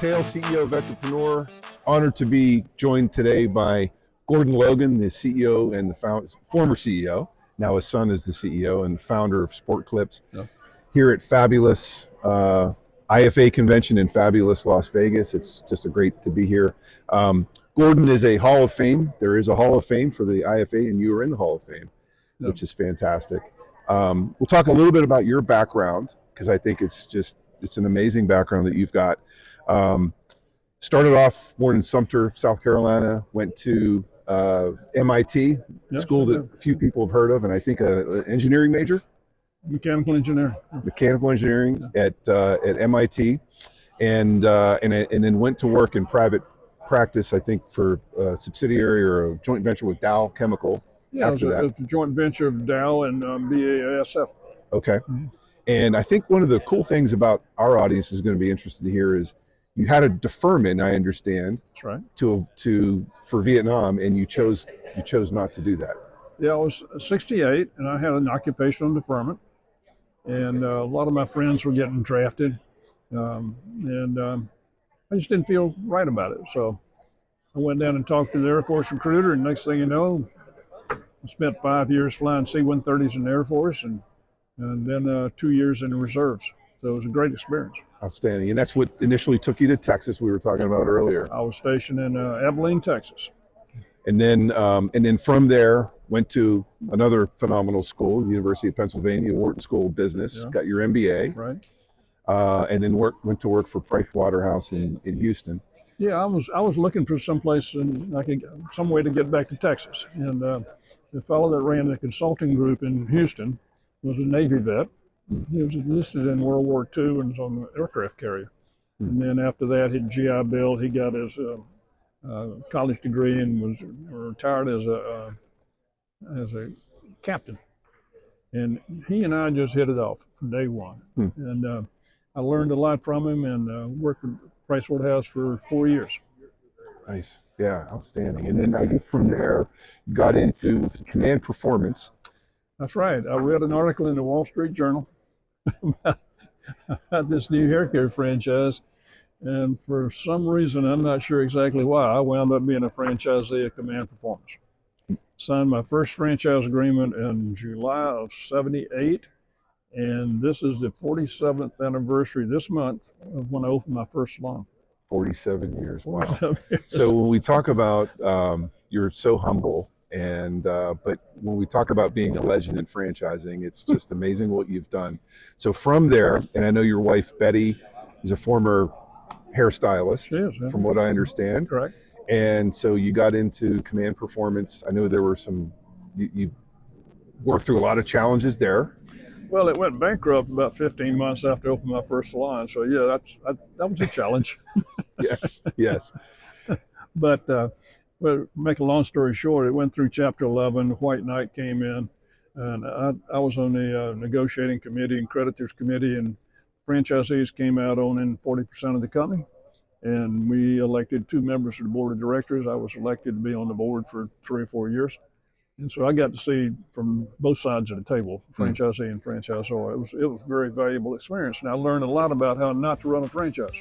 Hale, CEO of Vetrepreneur. Honored to be joined today by Gordon Logan, the CEO and the former CEO. Now his son is the CEO and founder of Sport Clips. Yep. Here at Fabulous IFA convention in fabulous Las Vegas. It's just great to be here. Gordon is a Hall of Fame. There is a Hall of Fame for the IFA, and you are in the Hall of Fame, Yep. which is fantastic. We'll talk a little bit about your background, because I think it's an amazing background that you've got. Started off born in Sumter, South Carolina, went to MIT, Yep, school that a few people have heard of, and I think an engineering major. Mechanical engineering. Mechanical engineering at MIT, and then went to work in private practice, I think for a subsidiary or a joint venture with Dow Chemical. Yeah, after it was a joint venture of Dow and BASF. Okay. And I think one of the cool things about our audience is going to be interested to hear is you had a deferment, I understand, That's right. for Vietnam, and you chose not to do that. Yeah, I was 68 and I had an occupational deferment, and a lot of my friends were getting drafted, and I just didn't feel right about it. So I went down and talked to the Air Force recruiter, and next thing you know, I spent 5 years flying C-130s in the Air Force, and then 2 years in the reserves. So it was a great experience. Outstanding. And that's what initially took you to Texas, we were talking about earlier. I was stationed in Abilene, Texas. And then from there, went to another phenomenal school, the University of Pennsylvania, Wharton School of Business, Yeah. got your MBA. Right. And then went to work for Price Waterhouse in Houston. Yeah, I was looking for someplace and some way to get back to Texas. And the fellow that ran the consulting group in Houston was a Navy vet. He was enlisted in World War II and was on the aircraft carrier. And then after that, he GI Bill. He got his college degree and was retired as a captain. And he and I just hit it off from day one. And I learned a lot from him, and worked with Price Waterhouse for 4 years. Nice. Yeah, outstanding. And then I think from there, got into command performance. That's right. I read an article in the Wall Street Journal about this new hair care franchise, and for some reason, I'm not sure exactly why, I wound up being a franchisee of Command Performance. Signed my first franchise agreement in July of '78, and this is the 47th anniversary this month of when I opened my first salon. 47 years. Wow. 47 years. So when we talk about you're so humble, and but when we talk about being a legend in franchising, it's just amazing what you've done. So from there, and I know your wife Betty is a former hairstylist, She is, yeah. from what I understand. Correct. And so you got into Command Performance. I know there were you worked through a lot of challenges there. Well, it went bankrupt about 15 months after I opened my first salon. So yeah, that was a challenge. Yes. But well, make a long story short, it went through Chapter 11. White Knight came in, and I was on the negotiating committee and creditors committee, and franchisees came out owning 40% of the company, and we elected 2 members of the board of directors. I was elected to be on the board for 3 or 4 years, and so I got to see from both sides of the table, franchisee and franchisor. It was a very valuable experience, and I learned a lot about how not to run a franchise.